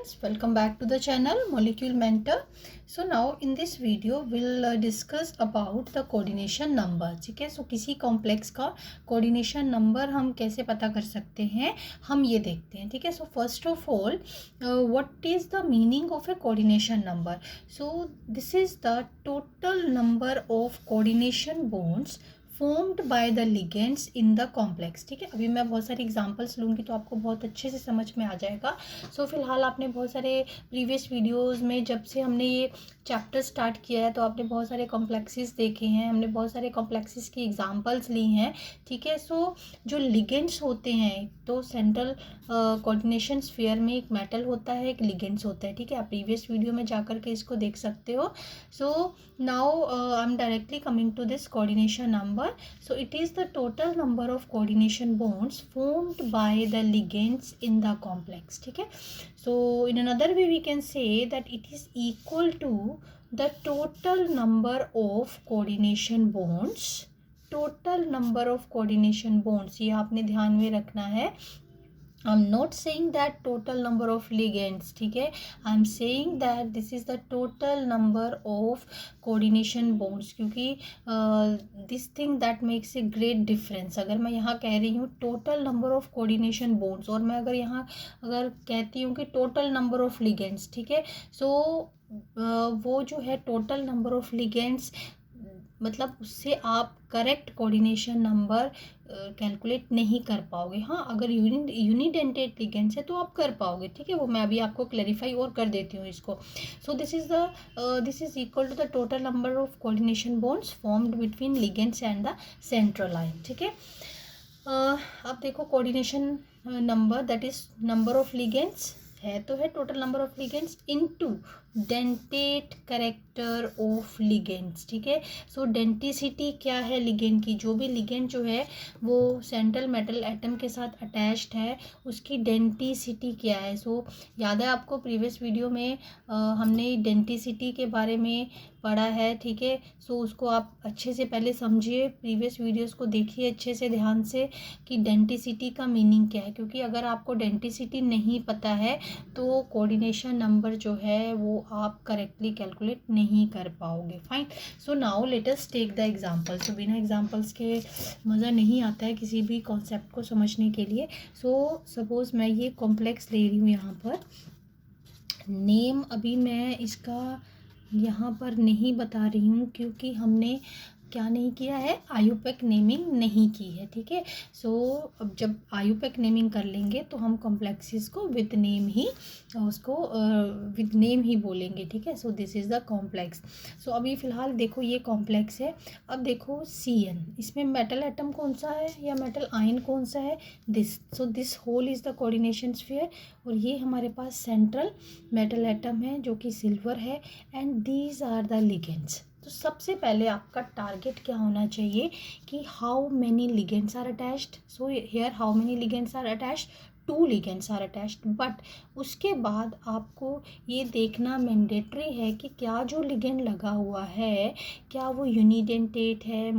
friends, welcome back to the channel Molecule Mentor. So now in this video we'll discuss about the coordination number. ठीक है, so किसी complex का coordination number हम कैसे पता कर सकते हैं, हम ये देखते हैं. ठीक है, so first of all, what is the meaning of a coordination number? So this is the total number of coordination bonds formed by the ligands in the complex. ठीक है, अभी मैं बहुत सारी एग्जांपल्स लूँगी तो आपको बहुत अच्छे से समझ में आ जाएगा. सो फिलहाल आपने बहुत सारे प्रीवियस वीडियोस में जब से हमने ये चैप्टर स्टार्ट किया है तो आपने बहुत सारे कॉम्प्लेक्सेस देखे हैं, हमने बहुत सारे कॉम्प्लेक्सेस की एग्जांपल्स ली हैं. ठीक है, सो जो लिगेंड्स होते हैं तो सेंट्रल कोऑर्डिनेशन स्फीयर में एक मेटल होता है, एक लिगेंड्स होता है. ठीक है, आप प्रीवियस वीडियो में जाकर के इसको देख सकते हो. So now I am directly coming to this coordination number. So it is the total number of coordination bonds formed by the ligands in the complex. ठीक है, so in another way we can say that it is equal to the total number of coordination bonds. total number of coordination bonds ये आपने ध्यान में रखना है. I'm not saying that total number of ligands. ठीक है, I'm saying that this is the total number of coordination bonds, क्योंकि this thing that makes a great difference. अगर मैं यहाँ कह रही हूँ total number of coordination bonds और मैं अगर कहती हूँ कि total number of ligands, ठीक है, so वो जो है total number of ligands मतलब उससे आप करेक्ट कोऑर्डिनेशन नंबर कैलकुलेट नहीं कर पाओगे. हाँ, अगर यूनिडेंटेड लिगेंड्स है तो आप कर पाओगे. ठीक है, वो मैं अभी आपको क्लैरिफाई और कर देती हूँ इसको. So this is equal to the total number of coordination bonds formed between ligands and the central line. ठीक है, अब देखो coordination number that is number of ligands है तो है total number of ligands into dentate character of ligands. ठीक है, सो denticity क्या है लिगेंड की, जो भी लिगेंड जो है वो सेंट्रल मेटल एटम के साथ अटैच्ड है उसकी डेंटिसिटी क्या है. सो याद है आपको प्रीवियस वीडियो में हमने डेंटिसिटी के बारे में पढ़ा है. ठीक है, सो उसको आप अच्छे से पहले समझिए, प्रीवियस वीडियोस को देखिए अच्छे से ध्यान से कि डेंटिसिटी का मीनिंग क्या है, क्योंकि अगर आपको डेंटिसिटी नहीं पता है तो कोऑर्डिनेशन नंबर जो है वो आप करेक्टली कैलकुलेट नहीं कर पाओगे. Fine, so now let us take the example. So बिना एग्जांपल्स के मज़ा नहीं आता है किसी भी कॉन्सेप्ट को समझने के लिए. सो सपोज मैं ये कॉम्प्लेक्स ले रही हूँ, यहाँ पर नेम अभी मैं इसका यहाँ पर नहीं बता रही हूँ क्योंकि हमने क्या नहीं किया है, आयुपेक नेमिंग नहीं की है. ठीक है, सो अब जब आयुपेक नेमिंग कर लेंगे तो हम कॉम्प्लेक्सेस को विद नेम ही बोलेंगे. ठीक है, so this is the complex. So अभी फ़िलहाल देखो ये कॉम्प्लेक्स है. अब देखो CN, इसमें मेटल एटम कौन सा है या मेटल आयन कौन सा है, this. So this whole is the coordination sphere और ये हमारे पास सेंट्रल मेटल एटम है जो कि सिल्वर है and these are the ligands. तो सबसे पहले आपका टारगेट क्या होना चाहिए कि how many ligands are attached. So here how many ligands are attached, 2 ligands are attached. But उसके बाद आपको ये देखना मैंडेटरी है कि क्या जो लिगेंड लगा हुआ है क्या वो यूनिडेंटेट है,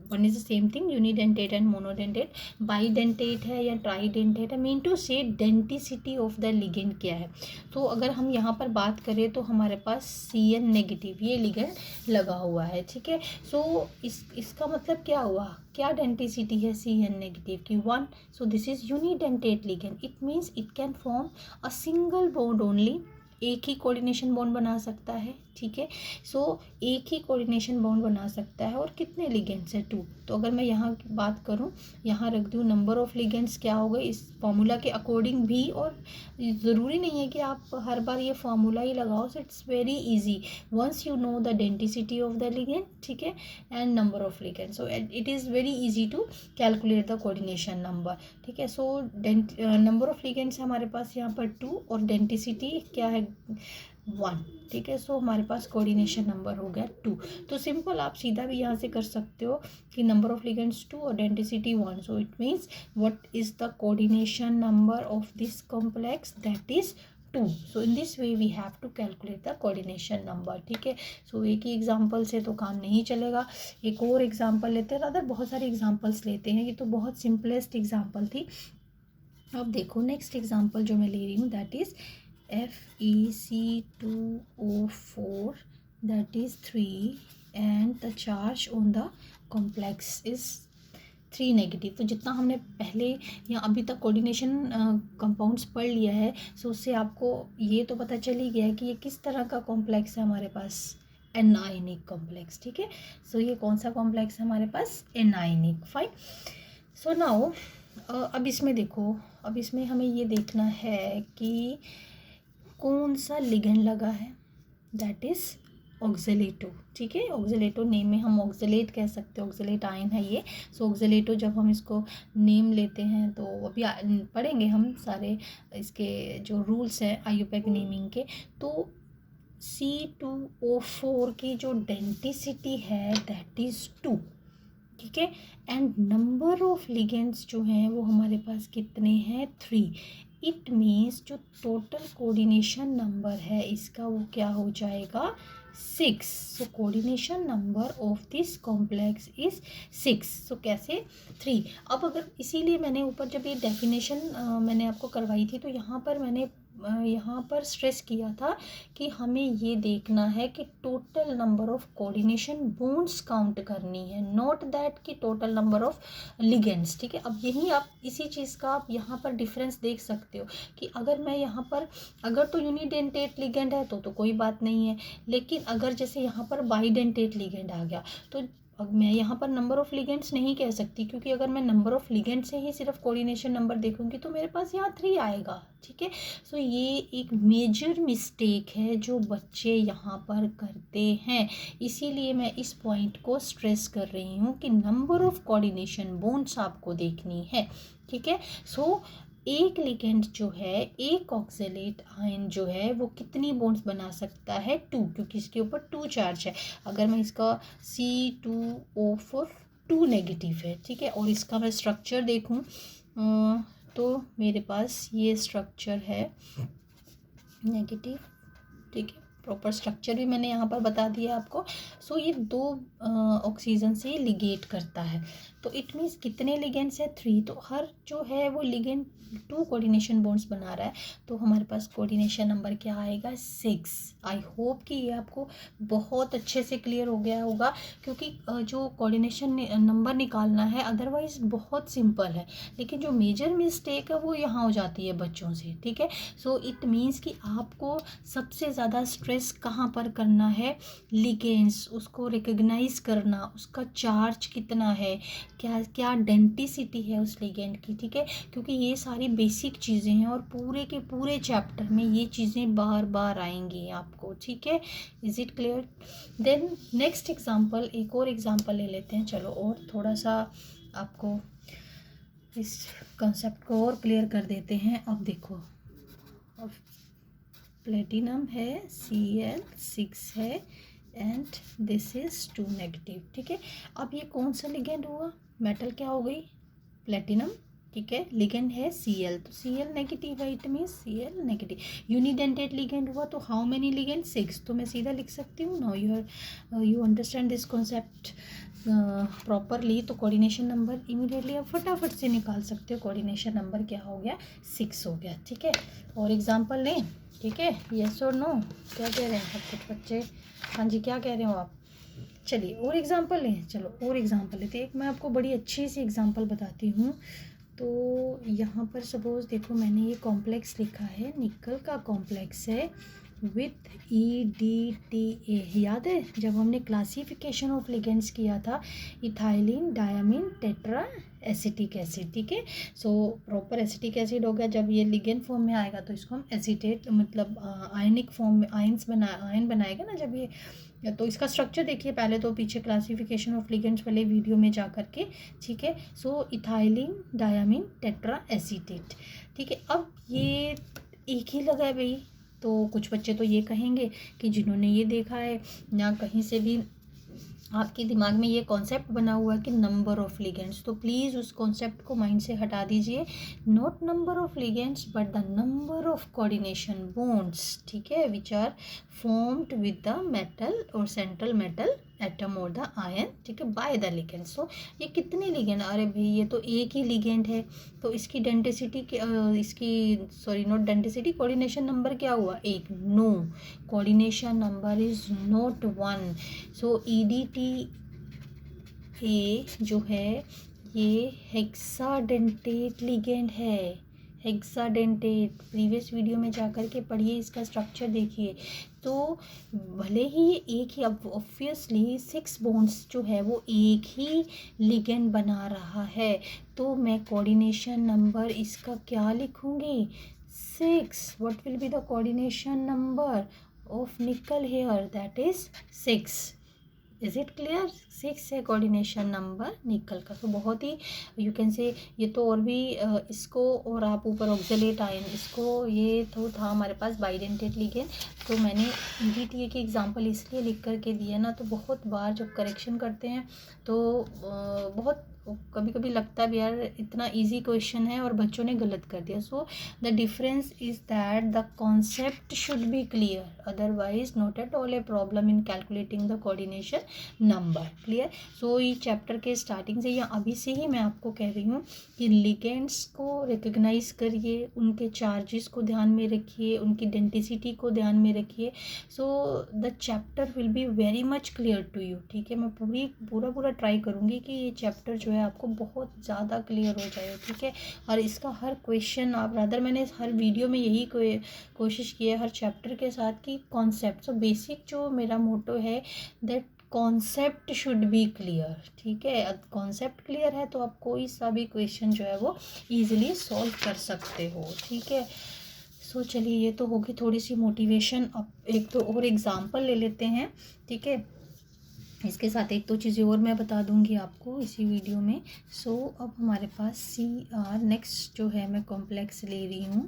one is the same thing, unidentate and monodentate, bidentate है या ट्राईडेंटेट है. मीन टू से डेंटिसिटी ऑफ द लिगेंड क्या है. तो अगर हम यहाँ पर बात करें तो हमारे पास CN नेगेटिव ये लिगेंड लगा हुआ है. ठीक है, सो इसका मतलब क्या हुआ, क्या डेंटिसिटी है CN नेगेटिव की, 1. सो this is unidentate ligand. It means it can form a single bond only, एक ही कोऑर्डिनेशन बॉन्ड बना सकता है. ठीक है, सो एक ही कोऑर्डिनेशन बॉन्ड बना सकता है और कितने लिगेंड्स है, 2. तो अगर मैं यहाँ की बात करूँ, यहाँ रख दूँ नंबर ऑफ लिगेंड्स क्या हो गए इस फॉर्मूला के अकॉर्डिंग भी, और ज़रूरी नहीं है कि आप हर बार ये फार्मूला ही लगाओ. So it's very easy once you know the denticity of the ligand. ठीक है, and number of ligand, so it is very easy to calculate the coordination number. ठीक है, सो नंबर ऑफ लिगेंड्स हमारे पास यहाँ पर 2 और डेंटिसिटी क्या है, 1. ठीक है, सो हमारे पास कोऑर्डिनेशन नंबर हो गया 2. तो सिंपल आप सीधा भी यहाँ से कर सकते हो कि नंबर ऑफ लिगेंड्स 2 और denticity 1. So it means what is the coordination number of this complex, that is 2. So in this way we have to calculate the coordination number. ठीक है, सो एक ही एग्जांपल से तो काम नहीं चलेगा, एक और एग्जांपल लेते हैं. अदर बहुत सारे एग्जांपल्स लेते हैं, ये तो बहुत सिंपलेस्ट एग्जांपल थी. अब देखो नेक्स्ट एग्जांपल जो मैं ले रही हूँ that is FeC2O4 that is 3 and the charge on the complex is 3 negative. तो जितना हमने पहले या अभी तक कोऑर्डिनेशन कंपाउंड्स पढ़ लिया है सो उससे आपको ये तो पता चल ही गया है कि ये किस तरह का कॉम्प्लेक्स है हमारे पास, एनायनिक कॉम्प्लेक्स। ठीक है, सो ये कौन सा कॉम्प्लेक्स है हमारे पास, एनायनिक। फाइन। सो नाउ अब इसमें देखो, अब इसमें हमें ये देखना है कि कौन सा लिगेंड लगा है, दैट इज़ ऑक्जेलेटो। ठीक है, ऑक्जेलेटो नेम में हम ऑक्जेलेट कह सकते हैं, ऑक्जेलेट आयन है ये। सो ऑक्जेलेटो जब हम इसको नेम लेते हैं तो अभी पढ़ेंगे हम सारे इसके जो रूल्स हैं आईयूपैक नेमिंग के। तो C2O4 की जो डेंसिटी है दैट इज़ 2। ठीक है, एंड नंबर ऑफ लिगेंड्स जो हैं वो हमारे पास कितने हैं, 3। इट मीन्स जो टोटल कोऑर्डिनेशन नंबर है इसका वो क्या हो जाएगा, 6। So coordination number of this complex is 6। सो कैसे, 3। अब अगर इसीलिए मैंने ऊपर जब ये डेफिनेशन मैंने आपको करवाई थी तो यहाँ पर स्ट्रेस किया था कि हमें ये देखना है कि total number of coordination bonds count करनी है, नॉट दैट कि टोटल नंबर ऑफ लिगेंड्स। ठीक है, अब यही आप इसी चीज़ का आप यहाँ पर डिफरेंस देख सकते हो कि अगर मैं यहाँ पर अगर तो यूनिडेंटेट लिगेंड है तो कोई बात नहीं है, लेकिन अगर जैसे यहाँ पर बाइडेंटेट लिगेंड आ गया तो अब मैं यहाँ पर नंबर ऑफ लिगेंड्स नहीं कह सकती, क्योंकि अगर मैं नंबर ऑफ लिगेंड से ही सिर्फ कोऑर्डिनेशन नंबर देखूंगी तो मेरे पास यहाँ 3 आएगा। ठीक है, सो ये एक मेजर मिस्टेक है जो बच्चे यहाँ पर करते हैं, इसीलिए मैं इस पॉइंट को स्ट्रेस कर रही हूँ कि नंबर ऑफ कोऑर्डिनेशन बॉन्ड्स आपको देखनी है। ठीक है, सो एक लिगेंड जो है, एक ऑक्जेलेट आयन जो है वो कितनी बॉन्ड्स बना सकता है, 2, क्योंकि इसके ऊपर 2 चार्ज है। अगर मैं इसका C2O4 2 नेगेटिव है। ठीक है, और इसका मैं स्ट्रक्चर देखूं तो मेरे पास ये स्ट्रक्चर है नेगेटिव। ठीक है, प्रॉपर स्ट्रक्चर भी मैंने यहाँ पर बता दिया आपको। सो ये 2 ऑक्सीजन से लिगेट करता है, तो इट मीन्स कितने लिगेंड्स है, 3। तो हर जो है वो लिगेंड 2 कोऑर्डिनेशन बॉन्ड्स बना रहा है, तो हमारे पास कोऑर्डिनेशन नंबर क्या आएगा, 6। आई होप कि ये आपको बहुत अच्छे से क्लियर हो गया होगा, क्योंकि जो कोऑर्डिनेशन नंबर निकालना है अदरवाइज बहुत सिंपल है, लेकिन जो मेजर मिस्टेक है वो यहाँ हो जाती है बच्चों से। ठीक है, सो इट मीन्स कि आपको सबसे ज़्यादा स्ट्रेस कहाँ पर करना है, लिगेंड्स, उसको रिकग्नाइज करना, उसका चार्ज कितना है, क्या क्या डेंसिटी है उस लिगेंड की। ठीक है, क्योंकि ये सारी बेसिक चीज़ें हैं और पूरे के पूरे चैप्टर में ये चीज़ें बार बार आएंगी आपको। ठीक है, is it clear. Then next example, एक और एग्जांपल ले लेते हैं, चलो और थोड़ा सा आपको इस कॉन्सेप्ट को और क्लियर कर देते हैं। अब देखो, अब प्लेटिनम है, Cl6 है एंड दिस इज 2 नेगेटिव। ठीक है, अब ये कौन सा लिगेंड हुआ, मेटल क्या हो गई, प्लेटिनम। ठीक है, लिगेंड है Cl, तो Cl नेगेटिव है, it means Cl negative. Unidentate ligand हुआ तो हाउ मेनी लिगेंड, 6, तो मैं सीधा लिख सकती हूँ। Now you understand this concept properly, तो कोऑर्डिनेशन नंबर इमीडिएटली आप फटाफट से निकाल सकते हो, कोऑर्डिनेशन नंबर क्या हो गया, 6 हो गया। ठीक है, और एग्जांपल लें। ठीक है, यस और नो, क्या कह रहे हैं कुछ बच्चे, हाँ जी क्या कह रहे हो आप, चलिए और एग्जांपल लें, चलो और एग्जांपल लेते हैं। एक मैं आपको बड़ी अच्छी सी एग्जांपल बताती हूँ। तो यहाँ पर सपोज देखो मैंने ये कॉम्प्लेक्स लिखा है, निकल का कॉम्प्लेक्स है विथ EDTA। याद है जब हमने क्लासिफिकेशन ऑफ लिगेंड्स किया था, ethylene diamine tetra acetic acid. ठीक है, सो प्रॉपर एसिटिक एसिड हो गया, जब ये लिगेंड फॉर्म में आएगा तो इसको हम एसिटेट मतलब आयनिक फॉर्म में आयन बनाएगा ना जब ये, तो इसका स्ट्रक्चर देखिए पहले तो पीछे क्लासिफिकेशन ऑफ लिगेंड्स वाले वीडियो में जा करके। ठीक है, सो इथाइलिन डायमीन टेट्रा एसिटेट। ठीक है, अब ये एक ही लगा है भाई, तो कुछ बच्चे तो ये कहेंगे कि जिन्होंने ये देखा है ना कहीं से भी आपके दिमाग में ये कॉन्सेप्ट बना हुआ है कि नंबर ऑफ लिगेंड्स, तो प्लीज़ उस कॉन्सेप्ट को माइंड से हटा दीजिए। Not number of ligands but the number of coordination bonds. ठीक है, which are formed with the metal और सेंट्रल मेटल एटम और द आयन, ठीक है, बाय द लिगेंड। सो ये कितने लिगेंड, अरे भाई ये तो एक ही लिगेंड है, तो इसकी डेंसिटी इसकी sorry not density, coordination number क्या हुआ, एक। No, coordination number is not 1। So EDTA जो है ये हेक्साडेंटेट लिगेंड है, हेक्साडेंटेट। प्रीवियस वीडियो में जाकर के पढ़िए, इसका स्ट्रक्चर देखिए। तो भले ही ये एक ही, अब ऑब्वियसली 6 बॉन्ड्स जो है वो एक ही लिगेंड बना रहा है, तो मैं कोऑर्डिनेशन नंबर इसका क्या लिखूँगी, 6। What will be the coordination number of nickel here, that is 6। Is it clear, 6 है कोऑर्डिनेशन नंबर निकल का। तो बहुत ही यू कैन से, ये तो और भी इसको, और आप ऊपर ऑक्सलेट आयन, इसको ये तो था हमारे पास बाइडेंटेट लिगेंड। तो मैंने EDTA की एग्जांपल इसलिए लिख करके दिया ना, तो बहुत बार जब करेक्शन करते हैं तो बहुत कभी कभी लगता है भी यार इतना इजी क्वेश्चन है और बच्चों ने गलत कर दिया। So the difference is that the concept should be clear, otherwise not at all a problem in calculating the coordination number. Clear. So ये चैप्टर के स्टार्टिंग से या अभी से ही मैं आपको कह रही हूँ कि लिगेंड्स को रिकग्नाइज करिए, उनके चार्जेस को ध्यान में रखिए, उनकी डेंसिटी को ध्यान में रखिए। So the chapter will be very much clear to you, ठीक है। मैं पूरा ट्राई करूँगी कि ये चैप्टर जो है आपको बहुत ज़्यादा क्लियर हो जाए, ठीक है। और इसका हर क्वेश्चन आप रादर, मैंने हर वीडियो में यही कोशिश की है हर चैप्टर के साथ कि कॉन्सेप्ट, सो बेसिक जो मेरा मोटो है that concept should be clear, ठीक है। कॉन्सेप्ट क्लियर है तो आप कोई सा भी क्वेश्चन जो है वो ईजिली सॉल्व कर सकते हो, ठीक है। सो चलिए, ये तो होगी थोड़ी सी मोटिवेशन। अब एक तो और एग्जाम्पल ले लेते हैं, ठीक है। इसके साथ एक तो चीज़ें और मैं बता दूंगी आपको इसी वीडियो में। सो अब हमारे पास CR नेक्स्ट जो है मैं कॉम्प्लेक्स ले रही हूँ,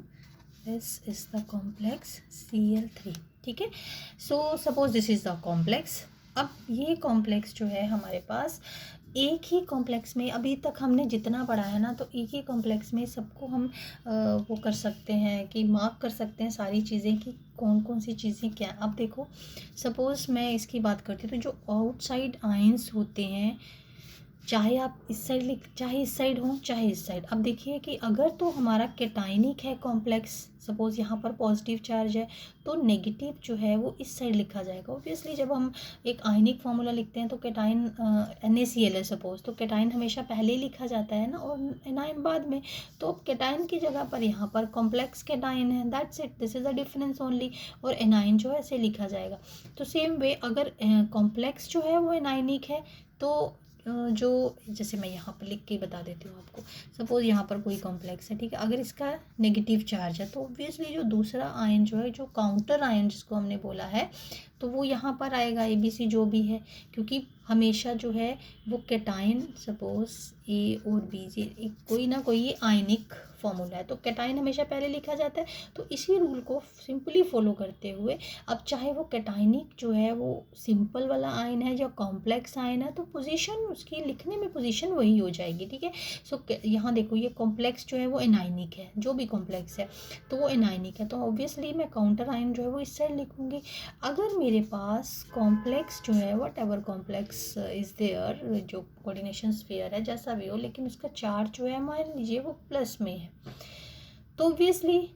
this is the complex Cl3, ठीक है। So suppose this is the complex. अब ये कॉम्प्लेक्स जो है हमारे पास एक ही कॉम्प्लेक्स में, अभी तक हमने जितना पढ़ा है ना, तो एक ही कॉम्प्लेक्स में सबको हम वो कर सकते हैं कि मार्क कर सकते हैं सारी चीज़ें कि कौन कौन सी चीज़ें क्या। अब देखो सपोज़ मैं इसकी बात करती हूँ, तो जो आउटसाइड आयंस होते हैं, चाहे आप इस साइड लिख, चाहे इस साइड हो, चाहे इस साइड। अब देखिए कि अगर तो हमारा कैटाइनिक है कॉम्प्लेक्स, सपोज़ यहाँ पर पॉजिटिव चार्ज है, तो नेगेटिव जो है वो इस साइड लिखा जाएगा। ऑब्वियसली जब हम एक आयनिक फार्मूला लिखते हैं तो कैटाइन NaCl है सपोज, तो कैटाइन हमेशा पहले लिखा जाता है ना, और एनाइन बाद में। तो अब कैटाइन की जगह पर यहाँ पर कॉम्प्लेक्स कैटाइन है, that's it, this is the difference only. और एनाइन जो है ऐसे लिखा जाएगा। तो सेम वे अगर कॉम्प्लेक्स जो है वो एनाइनिक है, तो जो जैसे मैं यहाँ पर लिख के बता देती हूँ आपको। सपोज़ यहाँ पर कोई कॉम्प्लेक्स है, ठीक है, अगर इसका नेगेटिव चार्ज है, तो ऑब्वियसली जो दूसरा आयन जो है, जो काउंटर आयन जिसको हमने बोला है, तो वो यहाँ पर आएगा, ABC जो भी है, क्योंकि हमेशा जो है वो कैटाइन, सपोज A और B एक कोई ना कोई ये आयनिक फॉर्मूला है, तो कैटाइन हमेशा पहले लिखा जाता है। तो इसी रूल को सिंपली फॉलो करते हुए, अब चाहे वो कैटाइनिक जो है वो सिंपल वाला आयन है या कॉम्प्लेक्स आयन है, तो पोजीशन उसकी लिखने में पोजीशन वही हो जाएगी, ठीक है। सो यहाँ देखो ये कॉम्प्लेक्स जो है वो एनाइनिक है, जो भी कॉम्प्लेक्स है तो वो एनाइनिक है, तो ऑब्वियसली मैं काउंटर आयन जो है वो इस साइड लिखूँगी। अगर मेरे पास कॉम्प्लेक्स जो है, whatever complex is there, जो कोऑर्डिनेशन स्फीयर है जैसा भी हो, लेकिन उसका चार्ज जो है मान लीजिए वो प्लस में है, तो ऑब्वियसली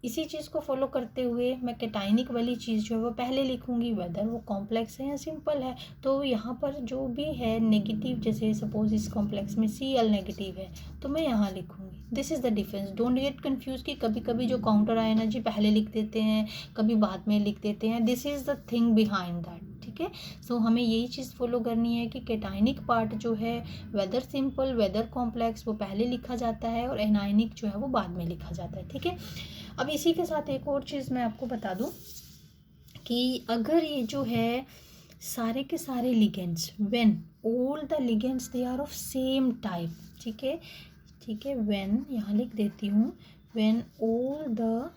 इसी चीज़ को फॉलो करते हुए मैं कैटाइनिक वाली चीज़ जो है वो पहले लिखूँगी, वेदर वो कॉम्प्लेक्स है या सिंपल है। तो यहाँ पर जो भी है नेगेटिव, जैसे सपोज इस कॉम्प्लेक्स में Cl नेगेटिव है, तो मैं यहाँ लिखूँगी। This is the difference, don't get confuse कि कभी कभी जो काउंटर आयन है जी पहले लिख देते हैं, कभी बाद में लिख देते हैं। This is the thing behind that, ठीक है। सो हमें यही चीज़ फॉलो करनी है कि कैटाइनिक पार्ट जो है, वेदर सिंपल वेदर कॉम्प्लेक्स, वो पहले लिखा जाता है, और एनाइनिक जो है वो बाद में लिखा जाता है, ठीक है। अब इसी के साथ एक और चीज़ मैं आपको बता दूं कि अगर ये जो है सारे के सारे ligands, when all the ligands they are of same type, ठीक है, ठीक है, व्हेन यहाँ लिख देती हूँ, when all the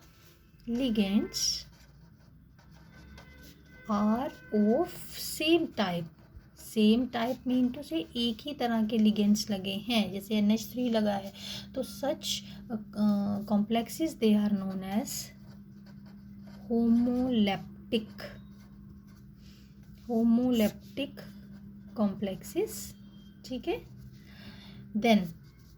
ligands are of same type, same type mean to say एक ही तरह के लिगेंड्स लगे हैं, जैसे NH3 लगा है, तो such complexes they are known as homoleptic, homoleptic complexes, ठीक है। देन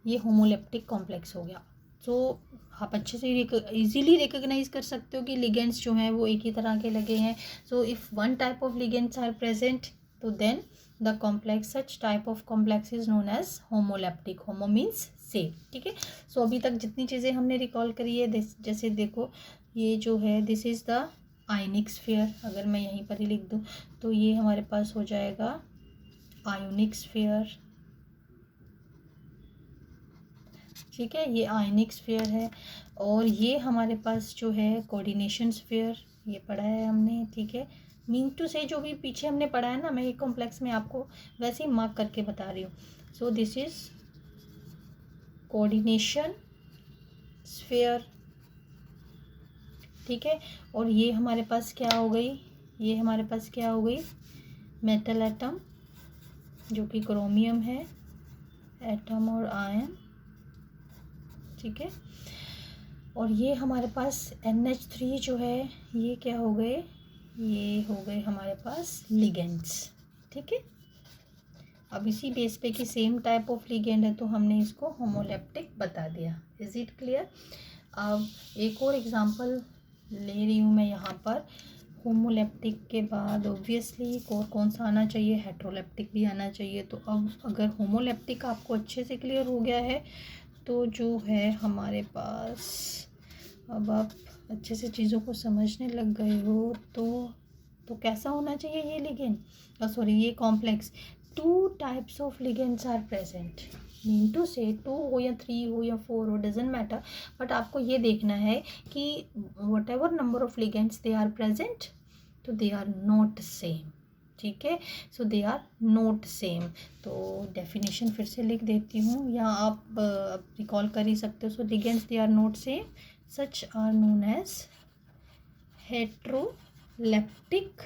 ये होमोलेप्टिक कॉम्प्लेक्स हो गया। सो आप अच्छे से इजीली रिकॉग्नाइज कर सकते हो कि लिगेंड्स जो हैं वो एक ही तरह के लगे हैं। So if one type of ligands are present तो then the complex such type of complex is known as homoleptic. Homo means same, ठीक है। सो अभी तक जितनी चीज़ें हमने रिकॉल करी है, जैसे देखो ये जो है this is the ionic sphere. अगर मैं यहीं पर ही लिख दूँ तो ये हमारे पास हो जाएगा आयोनिक स्फीयर, ठीक है। ये आयनिक स्फीयर है। और ये हमारे पास जो है कोऑर्डिनेशन स्फीयर, ये पढ़ा है हमने, ठीक है। मीन टू से जो भी पीछे हमने पढ़ा है ना, मैं एक कॉम्प्लेक्स में आपको वैसे ही मार्क करके बता रही हूँ। सो दिस इज कोऑर्डिनेशन स्फीयर, ठीक है। और ये हमारे पास क्या हो गई, ये हमारे पास क्या हो गई, मेटल एटम जो कि क्रोमियम है, एटम और आयन, ठीक है। और ये हमारे पास NH3 जो है, ये क्या हो गए, ये हो गए हमारे पास लिगेंड्स, ठीक है। अब इसी बेस पे कि सेम टाइप ऑफ लिगेंड है तो हमने इसको होमोलेप्टिक बता दिया। Is it clear? अब एक और एग्जांपल ले रही हूँ मैं यहाँ पर। होमोलेप्टिक के बाद ऑब्वियसली कौन सा आना चाहिए, हेट्रोलेप्टिक भी आना चाहिए। तो अब अगर होमोलेप्टिक आपको अच्छे से क्लियर हो गया है तो जो है हमारे पास, अब आप अच्छे से चीज़ों को समझने लग गए हो तो कैसा होना चाहिए ये लिगेंड, सॉरी ये complex. Two types of ligands are present, mean to say 2 हो या 3 हो या 4 हो, डजेंट मैटर, बट आपको ये देखना है कि whatever number of ligands they are present तो दे आर नॉट सेम, ठीक है। So they are not same. तो डेफिनेशन फिर से लिख देती हूँ, या आप रिकॉल कर ही सकते हो। So ligands they are not same, such are known as heteroleptic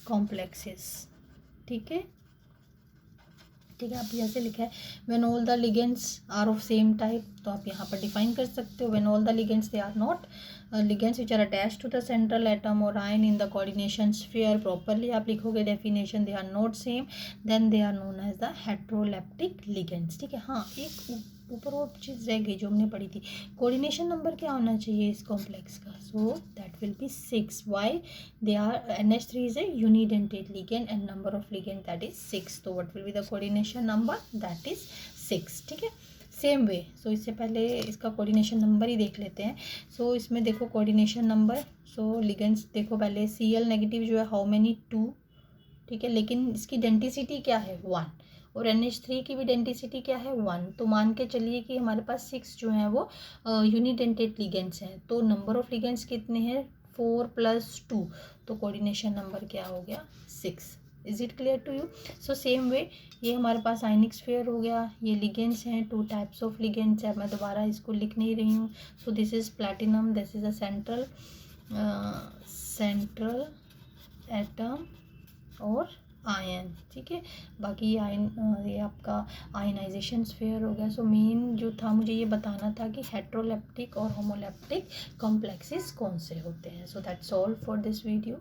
complexes, ठीक है। ठीक है, आप जैसे लिखा है when all the ligands are of same type, तो आप यहाँ पर डिफाइन कर सकते हो when all the ligands they are not ligands which are attached to the central atom और ion in the coordination sphere, properly आप लिखोगे definition they are not same, then they are known as the heteroleptic ligands, ठीक है। हाँ, एक ऊपर और चीज़ रह गई जो हमने पढ़ी थी, कोऑर्डिनेशन नंबर क्या होना चाहिए इस कॉम्प्लेक्स का, so that will be 6। Why? They are NH3 is a unidentate ligand and number of ligand that is 6, तो what will be the coordination number, that is 6, ठीक है। सेम वे, सो इससे पहले इसका कोऑर्डिनेशन नंबर ही देख लेते हैं। सो इसमें देखो कोऑर्डिनेशन नंबर, सो लिगेंड्स देखो पहले Cl नेगेटिव जो है हाउ मेनी 2, ठीक है, लेकिन इसकी डेंसिटी क्या है 1, और NH3 की भी डेंसिटी क्या है 1, तो मान के चलिए कि हमारे पास 6 जो हैं वो यूनिडेंटेट लिगेंड्स हैं। तो नंबर ऑफ लिगेंड्स कितने हैं 4 + 2, तो कोऑर्डिनेशन नंबर क्या हो गया 6। Is it clear to you? So same way ये हमारे पास आयनिक स्फीयर हो गया, ये लिगेंड्स हैं, 2 टाइप्स ऑफ लिगेंड्स है, मैं दोबारा इसको लिख नहीं रही हूँ। सो this is platinum, this is a central atom और आयन, ठीक है। बाकी ये आपका आयनाइजेशन स्फीयर हो गया। सो मेन जो था मुझे ये बताना था कि हेट्रोलेप्टिक और होमोलेप्टिक कॉम्प्लेक्सेस कौन से होते हैं। So that's all for this video.